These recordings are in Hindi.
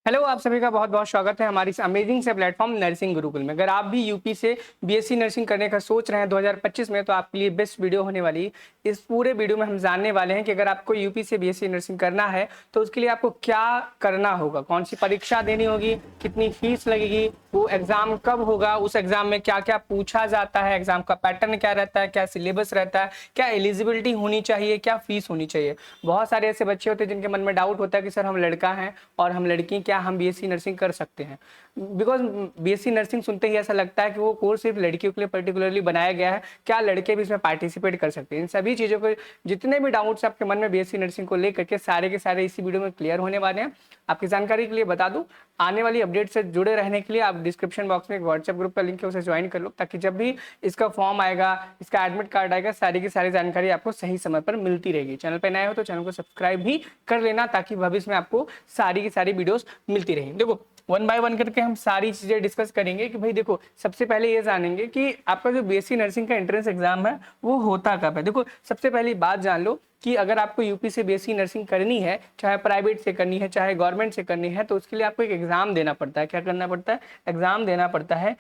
हेलो, आप सभी का बहुत बहुत स्वागत है हमारी इस अमेजिंग से प्लेटफॉर्म नर्सिंग गुरुकुल में। अगर आप भी यूपी से बीएससी नर्सिंग करने का सोच रहे हैं 2025 में, तो आपके लिए बेस्ट वीडियो होने वाली। इस पूरे वीडियो में हम जानने वाले हैं कि अगर आपको यूपी से बीएससी नर्सिंग करना है तो उसके लिए आपको क्या करना होगा, कौन सी परीक्षा देनी होगी, कितनी फीस लगेगी, वो एग्जाम कब होगा, उस एग्जाम में क्या क्या पूछा जाता है, एग्जाम का पैटर्न क्या रहता है, क्या सिलेबस रहता है, क्या एलिजिबिलिटी होनी चाहिए, क्या फीस होनी चाहिए। बहुत सारे ऐसे बच्चे होते हैं जिनके मन में डाउट होता है कि सर हम लड़का हैं और हम लड़की, क्या हम बीएससी नर्सिंग कर सकते हैं। बिकॉज बीएससी नर्सिंग सुनते ही ऐसा लगता है कि वो कोर्स सिर्फ लड़कियों के लिए पर्टिकुलरली बनाया गया है, क्या लड़के भी इसमें पार्टिसिपेट कर सकते हैं। इन सभी चीज़ों को, जितने भी डाउट्स आपके मन में बीएससी नर्सिंग को लेकर के सारे के सारे इसी वीडियो में क्लियर होने वाले हैं। आपकी जानकारी के लिए बता दूं, आने वाली अपडेट से जुड़े रहने के लिए आप डिस्क्रिप्शन बॉक्स में एक व्हाट्सएप ग्रुप का लिंक है, उसे ज्वाइन कर लो, ताकि जब भी इसका फॉर्म आएगा, इसका एडमिट कार्ड आएगा, सारी की सारी जानकारी आपको सही समय पर मिलती रहेगी। चैनल पर नए हो तो चैनल को सब्सक्राइब भी कर लेना, ताकि भविष्य में आपको सारी की सारी वीडियोस मिलती रहेंगी। देखो, वन बाय वन करके हम सारी चीजें डिस्कस करेंगे कि भाई देखो, सबसे पहले ये जानेंगे कि आपका जो बीएससी नर्सिंग का एंट्रेंस एग्जाम है वो होता कब है। देखो, सबसे पहली बात जान लो कि अगर आपको यूपी से बीएससी नर्सिंग करनी है, चाहे प्राइवेट से करनी है चाहे गवर्नमेंट से करनी है, तो उसके लिए आपको एक एग्जाम देना पड़ता है। क्या करना पड़ता है? एग्जाम देना पड़ता है।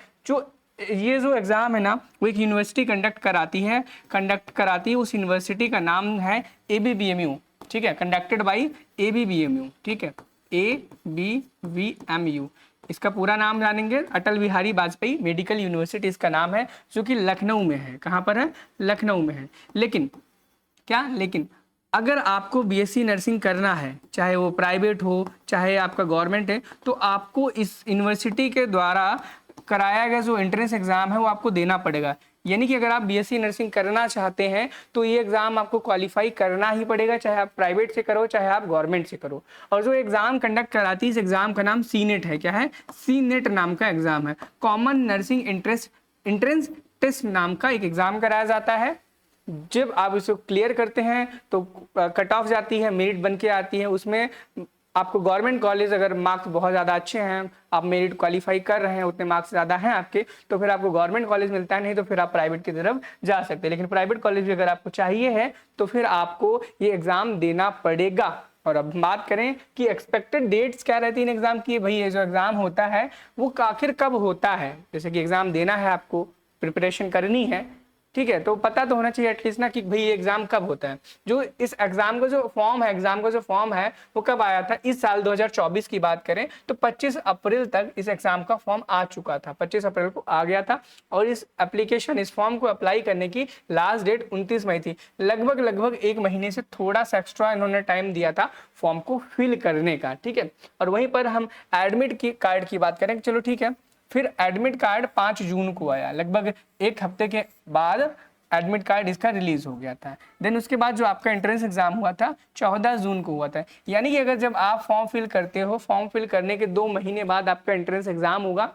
ये जो एग्जाम है ना, वो एक यूनिवर्सिटी कंडक्ट कराती है। उस यूनिवर्सिटी का नाम है ABBMU। ठीक है, कंडक्टेड बाई ABBMU। ठीक है, ABBMU, इसका पूरा नाम जानेंगे। अटल बिहारी वाजपेयी मेडिकल यूनिवर्सिटी इसका नाम है, जो कि लखनऊ में है। कहाँ पर है? लखनऊ में है। लेकिन अगर आपको बीएससी नर्सिंग करना है, चाहे वो प्राइवेट हो चाहे आपका गवर्नमेंट है, तो आपको इस यूनिवर्सिटी के द्वारा कराया गया जो एंट्रेंस एग्जाम है वो आपको देना पड़ेगा। यानी कि अगर आप बीएससी नर्सिंग करना चाहते हैं तो ये एग्जाम आपको क्वालिफाई करना ही पड़ेगा, चाहे आप प्राइवेट से करो चाहे आप गवर्नमेंट से करो। और जो एग्जाम कंडक्ट कराती है, इस एग्जाम का नाम सीनेट है। क्या है? सीनेट नाम का एग्जाम है। कॉमन नर्सिंग एंट्रेंस टेस्ट नाम का एक एग्जाम कराया जाता है। जब आप इसको क्लियर करते हैं तो कट ऑफ जाती है, मेरिट बन के आती है। उसमें आपको गवर्नमेंट कॉलेज, अगर मार्क्स बहुत ज़्यादा अच्छे हैं, आप मेरिट क्वालिफाई कर रहे हैं, उतने मार्क्स ज़्यादा हैं आपके, तो फिर आपको गवर्नमेंट कॉलेज मिलता है, नहीं तो फिर आप प्राइवेट की तरफ जा सकते हैं। लेकिन प्राइवेट कॉलेज भी अगर आपको चाहिए है तो फिर आपको ये एग्ज़ाम देना पड़ेगा। और अब बात करें कि एक्सपेक्टेड डेट्स क्या रहती है इन एग्ज़ाम की। भाई, ये जो एग्ज़ाम होता है वो आखिर कब होता है। जैसे कि एग्ज़ाम देना है, आपको प्रिपरेशन करनी है, ठीक है, तो पता तो होना चाहिए एटलीस्ट ना कि भाई ये एग्जाम कब होता है। जो इस एग्जाम का जो फॉर्म है वो कब आया था? इस साल 2024 की बात करें तो 25 अप्रैल तक इस एग्जाम का फॉर्म आ चुका था। 25 अप्रैल को आ गया था। और इस फॉर्म को अप्लाई करने की लास्ट डेट 29 मई थी। लगभग एक महीने से थोड़ा सा एक्स्ट्रा इन्होंने टाइम दिया था फॉर्म को फिल करने का। ठीक है, और वहीं पर हम एडमिट की कार्ड की बात करें, चलो ठीक है, फिर एडमिट कार्ड 5 जून को आया। लगभग एक हफ्ते के बाद एडमिट कार्ड इसका रिलीज हो गया था। देन उसके बाद जो आपका एंट्रेंस एग्जाम हुआ था 14 जून को हुआ था। यानी कि अगर जब आप फॉर्म फिल करते हो, फॉर्म फिल करने के 2 महीने बाद आपका एंट्रेंस एग्जाम होगा।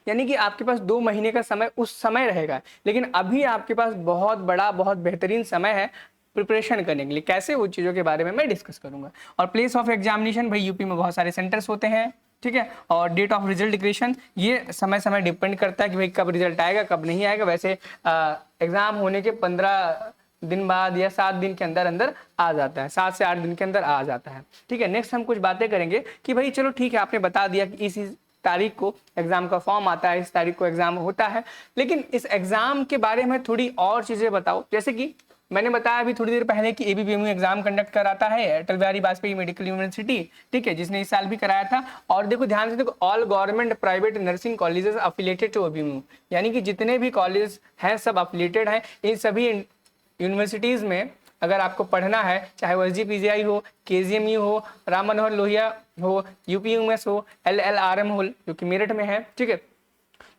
यानी कि आपके पास 2 महीने का समय उस समय रहेगा। लेकिन अभी आपके पास बहुत बड़ा, बहुत बेहतरीन समय है प्रिपरेशन करने के लिए। कैसे, वो चीज़ों के बारे में मैं डिस्कस करूंगा। और प्लेस ऑफ एग्जामिनेशन, भाई यूपी में बहुत सारे सेंटर्स होते हैं, ठीक है। और डेट ऑफ रिजल्ट डिक्लेरेशन, ये समय डिपेंड करता है कि भाई कब रिजल्ट आएगा कब नहीं आएगा। वैसे एग्जाम होने के 15 दिन बाद या 7 दिन के अंदर अंदर आ जाता है, 7 से 8 दिन के अंदर आ जाता है। ठीक है, नेक्स्ट हम कुछ बातें करेंगे कि भाई चलो ठीक है, आपने बता दिया कि इस तारीख को एग्जाम का फॉर्म आता है, इस तारीख को एग्जाम होता है। लेकिन इस एग्जाम के बारे में थोड़ी और चीजें बताओ। जैसे कि मैंने बताया अभी थोड़ी देर पहले कि ABBMU एग्जाम कंडक्ट कराता है अटल बिहारी वाजपेयी मेडिकल यूनिवर्सिटी, ठीक है, जिसने इस साल भी कराया था। और देखो ध्यान से, देखो, all government private nursing colleges affiliated to ABBMU, यानी कि जितने भी कॉलेज हैं सब अफिलिएटेड हैं। इन सभी यूनिवर्सिटीज में अगर आपको पढ़ना है, चाहे वो SGPGI हो, KGMU हो, राम मनोहर लोहिया हो, UPUMS हो, LLRM हो जो कि मेरठ में है, ठीक है,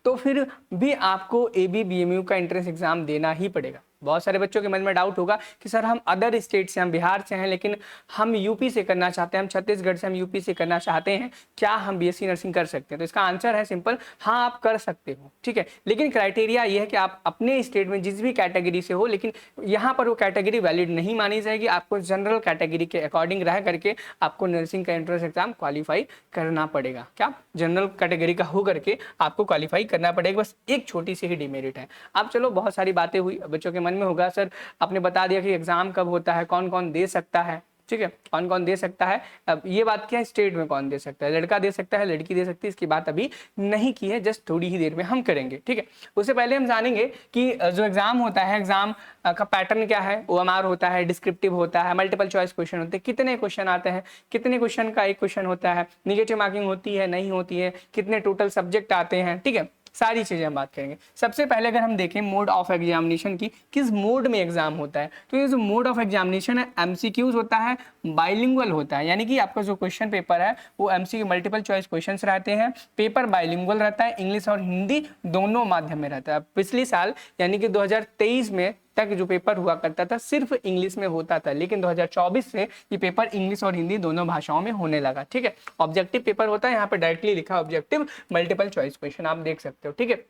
तो फिर भी आपको ABBMU का एंट्रेंस एग्जाम देना ही पड़ेगा। बहुत सारे बच्चों के मन में डाउट होगा कि सर हम अदर स्टेट से, हम बिहार से हैं लेकिन हम यूपी से करना चाहते हैं, हम छत्तीसगढ़ से, हम यूपी से करना चाहते हैं, क्या हम बीएससी नर्सिंग कर सकते हैं? तो इसका आंसर है सिंपल, हाँ आप कर सकते हो, ठीक है। लेकिन क्राइटेरिया ये है कि आप अपने स्टेट में जिस भी कैटेगरी से हो, लेकिन यहाँ पर वो कैटेगरी वैलिड नहीं मानी जाएगी। आपको जनरल कैटेगरी के अकॉर्डिंग रह करके आपको नर्सिंग का एंट्रेंस एग्जाम क्वालिफाई करना पड़ेगा। क्या? जनरल कैटेगरी का हो करके आपको क्वालिफाई करना पड़ेगा। बस एक छोटी सी ही डिमेरिट है। अब चलो, बहुत सारी बातें हुई, बच्चों के मन में होगा सर आपने बता दिया कि एग्जाम कब होता है, कौन कौन दे सकता है, ठीक है, कौन कौन दे सकता है। अब ये बात क्या है, स्टेट में कौन दे सकता है, लड़का दे सकता है, लड़की दे सकती है, इसकी बात अभी नहीं की है, जस्ट थोड़ी ही देर में हम करेंगे। ठीक है, उससे पहले हम जानेंगे कि जो एग्जाम होता है, एग्जाम का पैटर्न क्या है। ओएमआर होता है, डिस्क्रिप्टिव होता है, मल्टीपल चॉइस क्वेश्चन होते हैं, कितने क्वेश्चन आते हैं, कितने क्वेश्चन का एक क्वेश्चन होता है, निगेटिव मार्किंग होती है नहीं होती है, कितने टोटल सब्जेक्ट आते हैं। ठीक है, सारी चीजें हम बात करेंगे। सबसे पहले अगर हम देखें मोड ऑफ एग्जामिनेशन की, किस मोड में एग्जाम होता है, तो ये जो मोड ऑफ एग्जामिनेशन है एमसीक्यूज होता है, बाइलिंगुअल होता है, यानी कि आपका जो क्वेश्चन पेपर है वो एमसीक्यू मल्टीपल चॉइस क्वेश्चंस रहते हैं। पेपर बाइलिंगुअल रहता है, इंग्लिश और हिंदी दोनों माध्यम में रहता है। पिछले साल यानी कि 2023 में तक जो पेपर हुआ करता था सिर्फ इंग्लिश में होता था, लेकिन 2024 से ये पेपर इंग्लिश और हिंदी दोनों भाषाओं में होने लगा। ठीक है, ऑब्जेक्टिव पेपर होता है, यहाँ पे डायरेक्टली लिखा ऑब्जेक्टिव मल्टीपल चॉइस क्वेश्चन आप देख सकते हो। ठीक है,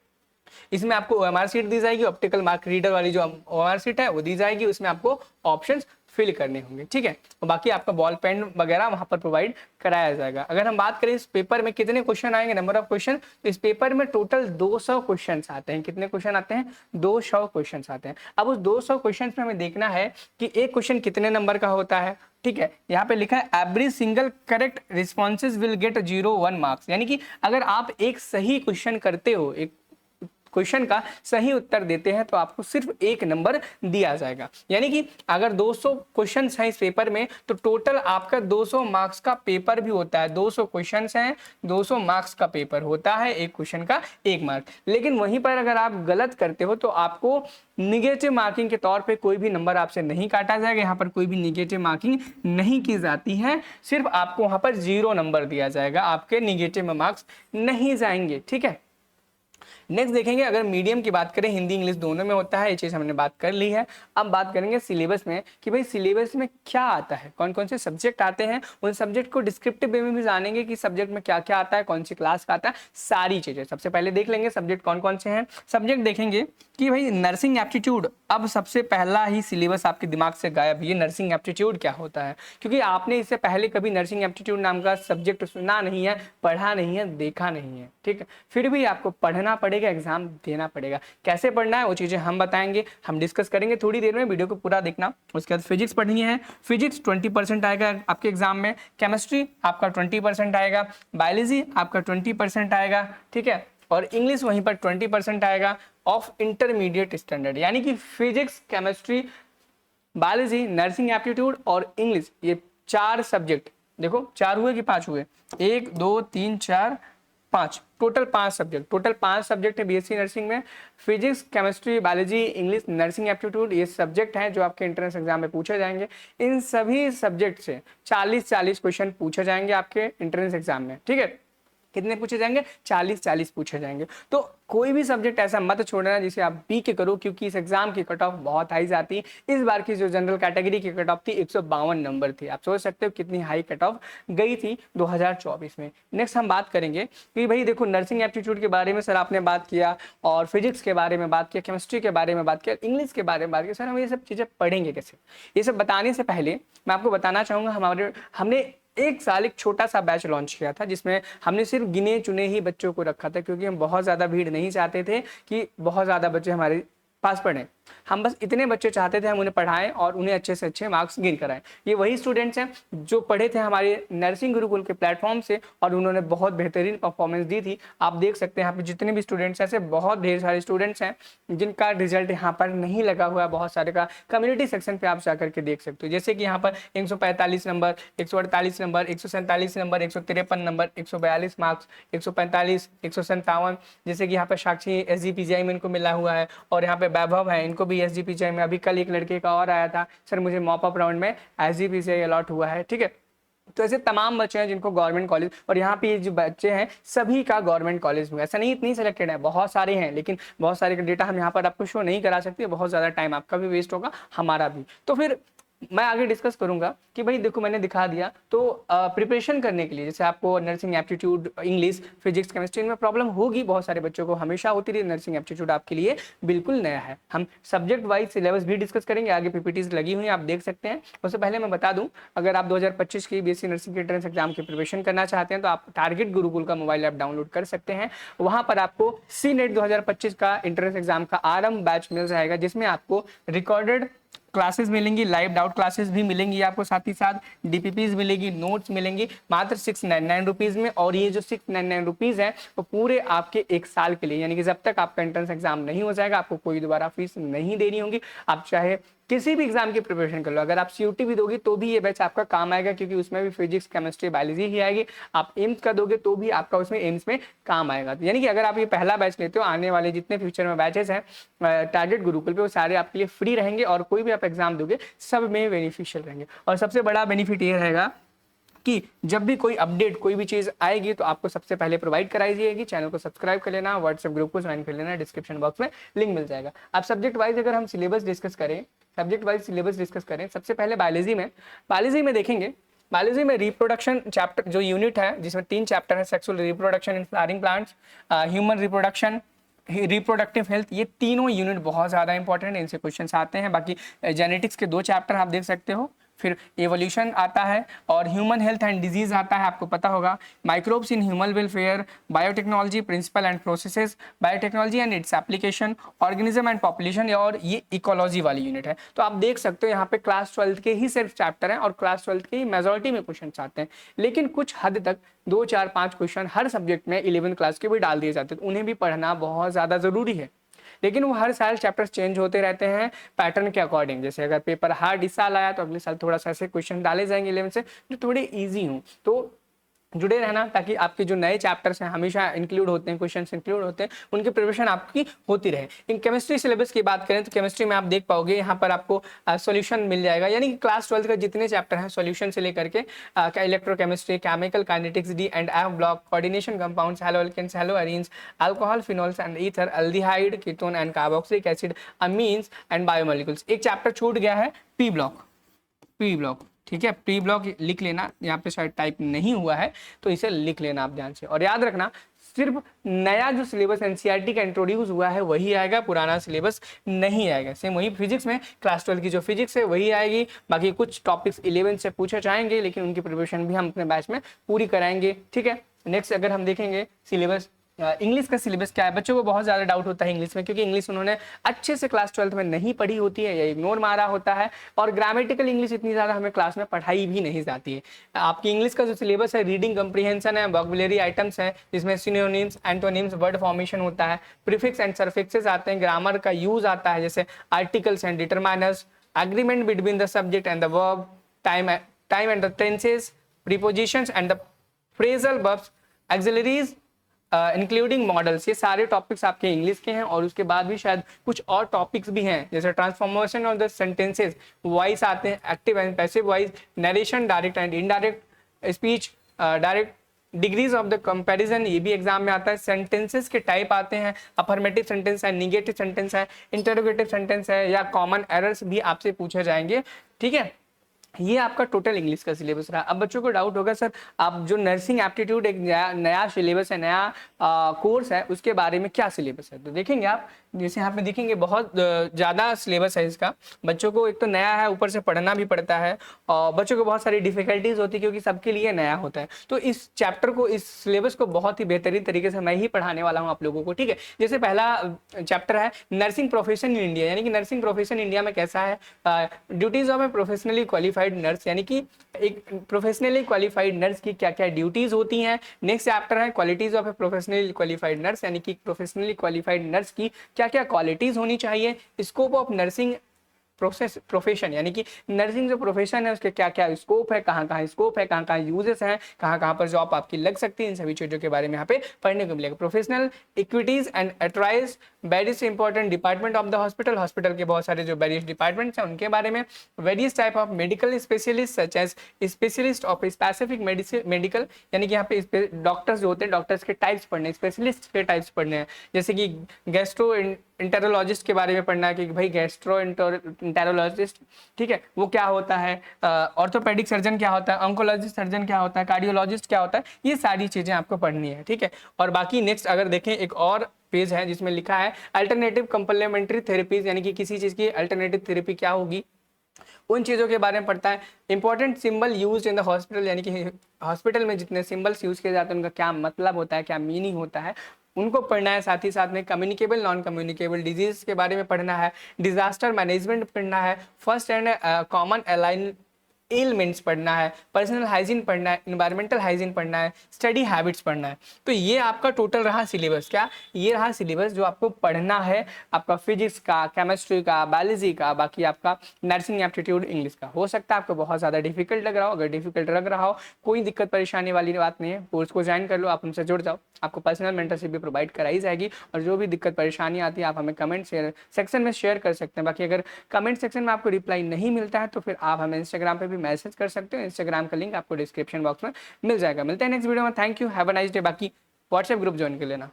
इसमें आपको ओएमआर शीट दी जाएगी, ऑप्टिकल मार्क रीडर वाली जो ओएमआर शीट है वो दी जाएगी, उसमें आपको ऑप्शंस फिल करने होंगे। ठीक है, और बाकी आपका बॉल पेन वगैरह वहां पर प्रोवाइड कराया जाएगा। अगर हम बात करें इस पेपर में कितने क्वेश्चन आएंगे, नंबर ऑफ क्वेश्चन, तो इस पेपर में टोटल 200 क्वेश्चन आते हैं। कितने क्वेश्चन आते हैं, 200 क्वेश्चन आते हैं। अब उस 200 क्वेश्चन में हमें देखना है कि एक क्वेश्चन कितने नंबर का होता है। ठीक है, यहाँ पे लिखा है every single correct responses will get 0-1 marks, यानी कि अगर आप एक सही क्वेश्चन करते हो, एक क्वेश्चन का सही उत्तर देते हैं तो आपको सिर्फ 1 नंबर दिया जाएगा। यानी कि अगर 200 क्वेश्चन हैं इस पेपर में तो टोटल आपका 200 मार्क्स का पेपर भी होता है। 200 क्वेश्चन हैं, 200 मार्क्स का पेपर होता है, एक क्वेश्चन का 1 मार्क। लेकिन वहीं पर अगर आप गलत करते हो तो आपको निगेटिव मार्किंग के तौर पे कोई भी नंबर आपसे नहीं काटा जाएगा। यहाँ पर कोई भी निगेटिव मार्किंग नहीं की जाती है, सिर्फ आपको वहां पर 0 नंबर दिया जाएगा, आपके निगेटिव मार्क्स नहीं जाएंगे। ठीक है, नेक्स्ट देखेंगे, अगर मीडियम की बात करें, हिंदी इंग्लिश दोनों में होता है, ये चीज हमने बात कर ली है। अब बात करेंगे सिलेबस में कि भाई सिलेबस में क्या आता है, कौन कौन से सब्जेक्ट आते हैं, उन सब्जेक्ट को डिस्क्रिप्टिव वे में भी जानेंगे कि सब्जेक्ट में क्या क्या आता है, कौन सी क्लास का आता है, सारी चीजें। सबसे पहले देख लेंगे सब्जेक्ट कौन कौन से हैं। सब्जेक्ट देखेंगे कि भाई नर्सिंग एप्टीट्यूड, अब सबसे पहला ही सिलेबस आपके दिमाग से गायब, ये नर्सिंग एप्टीट्यूड क्या होता है, क्योंकि आपने इससे पहले कभी नर्सिंग एप्टीट्यूड नाम का सब्जेक्ट सुना नहीं है, पढ़ा नहीं है, देखा नहीं है। ठीक है, फिर भी आपको पढ़ना पड़ेगा, एग्जाम देना पड़ेगा। कैसे पढ़ना है वो चीजें हम बताएंगे, हम डिस्कस करेंगे थोड़ी देर में, वीडियो को पूरा देखना। उसके बाद फिजिक्स पढ़नी है, फिजिक्स 20% आएगा आपके एग्जाम में, केमिस्ट्री आपका 20% आएगा, बायोलॉजी आपका 20% आएगा। ठीक है, और इंग्लिश वहीं पर 20% आएगा ऑफ इंटरमीडिएट स्टैंडर्ड, यानी कि physics, chemistry, biology, nursing aptitude और इंग्लिश, ये 4 सब्जेक्ट। देखो 4 हुए कि 5 हुए, 1 2 3 4 5, टोटल 5 सब्जेक्ट, टोटल 5 सब्जेक्ट है बीएससी नर्सिंग में। Physics, chemistry, biology, English, nursing aptitude, ये सब्जेक्ट हैं जो आपके एंट्रेंस एग्जाम में पूछे जाएंगे। इन सभी सब्जेक्ट से 40-40 क्वेश्चन पूछे जाएंगे आपके एंट्रेंस एग्जाम में। ठीक है, कितने पूछे जाएंगे, 40-40 पूछे जाएंगे। तो कोई भी सब्जेक्ट ऐसा मत छोड़ना जिसे आप बी के करो, क्योंकि इस एग्जाम की कट ऑफ बहुत हाई जाती है। इस बार की जो जनरल कैटेगरी की कट ऑफ थी 152 नंबर थी। आप सोच सकते हो कितनी हाई कट ऑफ गई थी 2024 में। नेक्स्ट हम बात करेंगे कि भाई देखो नर्सिंग एप्टीट्यूड के बारे में सर आपने बात किया, और फिजिक्स के बारे में बात किया, केमिस्ट्री के बारे में बात किया, इंग्लिश के बारे में बात किया, सर हम ये सब चीजें पढ़ेंगे कैसे। ये सब बताने से पहले मैं आपको बताना चाहूंगा, हमने एक साल एक छोटा सा बैच लॉन्च किया था, जिसमें हमने सिर्फ गिने चुने ही बच्चों को रखा था, क्योंकि हम बहुत ज़्यादा भीड़ नहीं चाहते थे कि बहुत ज़्यादा बच्चे हमारे पास पढ़ें। हम बस इतने बच्चे चाहते थे हम उन्हें पढ़ाएं और उन्हें अच्छे से अच्छे मार्क्स गिन कराएं। ये वही स्टूडेंट्स हैं जो पढ़े थे हमारे नर्सिंग गुरुकुल के प्लेटफॉर्म से और उन्होंने बहुत बेहतरीन परफॉर्मेंस दी थी। आप देख सकते हैं यहाँ पे जितने भी स्टूडेंट्स हैं, ऐसे बहुत ढेर सारे स्टूडेंट्स हैं जिनका रिजल्ट यहाँ पर नहीं लगा हुआ है। बहुत सारे का कम्युनिटी सेक्शन पे आप जाकर के देख सकते हो, जैसे कि यहाँ पर 145 number, 148 number, 147 number, 153 number, 142 marks, 145, 157, जैसे कि यहाँ पर साक्षी SGPGI में इनको मिला हुआ है, और यहाँ पे वैभव है, इनको भी SGPGI में। अभी कल एक लड़के का और आया था, सर मुझे मॉपअप राउंड में SGPGI अलॉट हुआ है। ठीक है, तो ऐसे तमाम बच्चे हैं जिनको गवर्नमेंट कॉलेज, और यहाँ पे जो बच्चे हैं सभी का गवर्नमेंट कॉलेज में, ऐसा नहीं इतनी सिलेक्टेड है, बहुत सारे हैं, लेकिन बहुत सारे का डेटा हम यहाँ पर आपको शो नहीं करा सकते, बहुत ज़्यादा टाइम आपका भी वेस्ट होगा, हमारा भी। तो फिर मैं आगे डिस्कस करूंगा कि भाई देखो मैंने दिखा दिया, तो प्रिपरेशन करने के लिए जैसे आपको nursing aptitude, English, physics, chemistry में प्रॉब्लम होगी, बहुत सारे बच्चों को हमेशा होती रही। नर्सिंग एप्टीट्यूड आपके लिए बिल्कुल नया है। हम सब्जेक्ट वाइज सिलेबस भी डिस्कस करेंगे, आगे PPTs लगी हुई हैं, आप देख सकते हैं। उससे पहले मैं बता दूं, अगर आप 2025 की BSc नर्सिंग के एंट्रेंस एग्जाम की प्रिपरेशन करना चाहते हैं तो आप टारगेट गुरुकुल का मोबाइल ऐप डाउनलोड कर सकते हैं। वहां पर आपको CNET 2025 का एंट्रेंस एग्जाम का आरंभ बैच मिल जाएगा, जिसमें आपको रिकॉर्डेड क्लासेस मिलेंगी, लाइव डाउट क्लासेस भी मिलेंगी आपको, साथ ही साथ डीपीपीज मिलेगी, नोट्स मिलेंगी मात्र 699 रुपीज़ में। और ये जो 699 रुपीज़ है वो पूरे आपके 1 साल के लिए, यानी कि जब तक आपका एंट्रेंस एग्जाम नहीं हो जाएगा आपको कोई दोबारा फीस नहीं देनी होगी। आप चाहे किसी भी एग्जाम की प्रिपरेशन कर लो, अगर आप सीयूटी भी दोगे तो भी ये बैच आपका काम आएगा, क्योंकि उसमें भी फिजिक्स केमिस्ट्री बायोलॉजी ही आएगी। आप एम्स का दोगे तो भी आपका उसमें एम्स में काम आएगा। यानी कि अगर आप ये पहला बैच लेते हो, आने वाले जितने फ्यूचर में बैचेस हैं टारगेट गुरुकुल पे वो सारे आपके लिए फ्री रहेंगे, और कोई भी आप एग्जाम दोगे सब में बेनिफिशियल रहेंगे। और सबसे बड़ा बेनिफिट ये रहेगा कि जब भी कोई अपडेट कोई भी चीज आएगी तो आपको सबसे पहले प्रोवाइड कराई जाएगी। चैनल को सब्सक्राइब कर लेना, व्हाट्सएप ग्रुप को ज्वाइन कर लेना, डिस्क्रिप्शन बॉक्स में लिंक मिल जाएगा। अब सब्जेक्ट वाइज अगर हम सिलेबस डिस्कस करें, सबसे पहले बायोलॉजी में देखेंगे। बायोलॉजी में रिप्रोडक्शन चैप्टर जो यूनिट है जिसमें 3 चैप्टर है, sexual reproduction in flowering plants, human reproduction, reproductive health, ये तीनों यूनिट बहुत ज़्यादा इंपॉर्टेंट है, इनसे क्वेश्चंस आते हैं। बाकी जेनेटिक्स के 2 चैप्टर आप देख सकते हो, फिर एवोल्यूशन आता है और ह्यूमन हेल्थ एंड डिजीज आता है, आपको पता होगा, microbes in human welfare, biotechnology principle and processes, biotechnology and its application, organism and population, और ये इकोलॉजी वाली यूनिट है। तो आप देख सकते हो यहाँ पे क्लास 12 के ही सिर्फ चैप्टर हैं और क्लास 12 के ही मेजॉरिटी में क्वेश्चन आते हैं, लेकिन कुछ हद तक 2, 4, 5 क्वेश्चन हर सब्जेक्ट में 11th क्लास के भी डाल दिए जाते हैं, तो उन्हें भी पढ़ना बहुत ज़्यादा ज़रूरी है। लेकिन वो हर साल चैप्टर्स चेंज होते रहते हैं पैटर्न के अकॉर्डिंग। जैसे अगर पेपर हार्ड इस साल आया तो अगले साल थोड़ा सा ऐसे क्वेश्चन डाले जाएंगे 11 से जो थोड़े इजी हों। तो जुड़े रहना ताकि आपके जो नए चैप्टर्स हैं हमेशा इंक्लूड होते हैं, क्वेश्चंस इंक्लूड होते हैं, उनकी प्रिपरेशन आपकी होती रहे। इन केमिस्ट्री सिलेबस की बात करें तो केमिस्ट्री में आप देख पाओगे यहाँ पर आपको सॉल्यूशन मिल जाएगा, यानी कि क्लास 12 का जितने चैप्टर हैं सॉल्यूशन से लेकर के electrochemistry, chemical kinetics, D and F block, coordination compounds, haloalkanes, haloarenes, alcohol, phenols and ether, aldehyde, ketone and carboxylic acid, amines and biomolecules. एक चैप्टर छूट गया है पी ब्लॉक, ठीक है, प्री ब्लॉक लिख लेना, यहाँ पे शायद टाइप नहीं हुआ है तो इसे लिख लेना आप ध्यान से। और याद रखना सिर्फ नया जो सिलेबस एनसीईआरटी का इंट्रोड्यूस हुआ है वही आएगा, पुराना सिलेबस नहीं आएगा। सेम वही फिजिक्स में क्लास 12 की जो फिजिक्स है वही आएगी, बाकी कुछ टॉपिक्स 11 से पूछे जाएंगे लेकिन उनकी प्रिपरेशन भी हम अपने बैच में पूरी कराएंगे, ठीक है। नेक्स्ट अगर हम देखेंगे सिलेबस, इंग्लिश का सिलेबस क्या है। बच्चों को बहुत ज़्यादा डाउट होता है इंग्लिश में, क्योंकि इंग्लिश उन्होंने अच्छे से क्लास 12 में नहीं पढ़ी होती है या इग्नोर मारा होता है, और ग्रामेटिकल इंग्लिश इतनी ज़्यादा हमें क्लास में पढ़ाई भी नहीं जाती है। आपकी इंग्लिश का जो सिलेबस है रीडिंग कंप्रीहेंशन है, वोकैबुलरी आइटम्स है जिसमें सिनोनिम्स, एंटोनिम्स, वर्ड फॉर्मेशन होता है, प्रीफिक्स एंड सफिक्सेस आते हैं, ग्रामर का यूज आता है जैसे articles and determiners, agreement between the subject and the verb, time and the tenses, prepositions and the phrasal verbs, auxiliaries including models. ये सारे टॉपिक्स आपके इंग्लिश के हैं, और उसके बाद भी शायद कुछ और टॉपिक्स भी हैं जैसे transformation of the sentences, voice आते हैं, active and passive voice, narration, direct and indirect speech, direct, degrees of the comparison, ये भी एग्जाम में आता है। सेंटेंसेस के टाइप आते हैं, अफर्मेटिव सेंटेंस है, निगेटिव सेंटेंस है, इंटरोगेटिव सेंटेंस है, या कॉमन एरर्स भी आपसे पूछे जाएंगे, ठीक है। ये आपका टोटल इंग्लिश का सिलेबस रहा। अब बच्चों को डाउट होगा सर आप जो नर्सिंग एप्टीट्यूड एक नया सिलेबस है, नया कोर्स है, उसके बारे में क्या सिलेबस है। तो देखेंगे आप, जैसे यहाँ पे देखेंगे बहुत ज़्यादा सिलेबस है इसका। बच्चों को एक तो नया है, ऊपर से पढ़ना भी पड़ता है, और बच्चों को बहुत सारी डिफिकल्टीज होती है क्योंकि सबके लिए नया होता है। तो इस चैप्टर को, इस सिलेबस को बहुत ही बेहतरीन तरीके से मैं ही पढ़ाने वाला हूँ आप लोगों को, ठीक है। जैसे पहला चैप्टर है नर्सिंग प्रोफेशन इन इंडिया, यानी कि नर्सिंग प्रोफेशन इंडिया में कैसा है, duties of A professionally qualified nurse, यानी कि एक प्रोफेशनली क्वालिफाइड नर्स की क्या क्या ड्यूटीज होती हैं। नेक्स्ट चैप्टर है qualities of A professionally qualified nurse, यानी कि प्रोफेशनली क्वालिफाइड नर्स की क्या क्या क्वालिटीज होनी चाहिए। स्कोप ऑफ नर्सिंग प्रोफेशन, यानी कि नर्सिंग जो प्रोफेशन है उसके क्या क्या स्कोप है, कहाँ कहाँ स्कोप है, कहाँ कहाँ यूजेस हैं, कहाँ कहाँ पर जॉब आपकी लग सकती है, इन सभी चीज़ों के बारे में यहाँ पे पढ़ने को मिलेगा। प्रोफेशनल इक्विटीज एंड एट्राइज, various important department of the hospital, hospital के बहुत सारे जो वेरियस डिपार्टमेंट्स हैं उनके बारे में। Various type of medical specialist such as specialist of specific medical, यानी कि यहाँ पे डॉक्टर्स जो होते हैं डॉक्टर्स के टाइप्स पढ़ने, स्पेशलिस्ट के टाइप्स पढ़ने हैं, जैसे कि गैस्ट्रो इंटेरोलॉजिस्ट के बारे में पढ़ना है कि भाई गैस्ट्रो इंटेरोलॉजिस्ट, ठीक है, वो क्या होता है, ऑर्थोपेडिक सर्जन क्या होता है, ऑन्कोलॉजिस्ट सर्जन क्या होता है, कार्डियोलॉजिस्ट क्या होता है, ये सारी चीज़ें आपको पढ़नी है, ठीक है। और बाकी नेक्स्ट अगर देखें एक और पेज है जिसमें लिखा है अल्टरनेटिव कंप्लीमेंट्री थेरेपीज, यानी कि किसी चीज़ की अल्टरनेटिव थेरेपी क्या होगी उन चीज़ों के बारे में पढ़ता है। Important symbol use in the hospital, यानी कि हॉस्पिटल में जितने सिंबल्स यूज किए जाते हैं उनका क्या मतलब होता है, क्या मीनिंग होता है, उनको पढ़ना है। साथ ही साथ में कम्युनिकेबल नॉन कम्युनिकेबल डिजीज के बारे में पढ़ना है, डिजास्टर मैनेजमेंट पढ़ना है, first and common align elements पढ़ना है, पर्सनल हाइजीन पढ़ना है, इन्वायरमेंटल हाइजीन पढ़ना है, स्टडी हैबिट्स पढ़ना है। तो ये आपका टोटल रहा सिलेबस। क्या ये रहा सिलेबस जो आपको पढ़ना है, आपका फिजिक्स का, केमिस्ट्री का, बायोलॉजी का, बाकी आपका नर्सिंग एप्टीट्यूड, इंग्लिश का। हो सकता है आपको बहुत ज़्यादा डिफिकल्ट लग रहा हो, अगर डिफिकल्ट लग रहा हो कोई दिक्कत परेशानी वाली बात नहीं है, कोर्स को ज्वाइन कर लो, आप हमसे जुड़ जाओ, आपको पर्सनल मेंटरशिप भी प्रोवाइड कराई जाएगी। और जो भी दिक्कत परेशानी आती है आप हमें कमेंट सेक्शन में शेयर कर सकते हैं। बाकी अगर कमेंट सेक्शन में आपको रिप्लाई नहीं मिलता है तो फिर आप हमें इंस्टाग्राम पे भी मैसेज कर सकते हो, इंस्टाग्राम का लिंक आपको डिस्क्रिप्शन बॉक्स में मिल जाएगा। मिलते हैं नेक्स्ट वीडियो में। Thank you, have a nice day. बाकी व्हाट्सएप ग्रुप ज्वाइन कर लेना।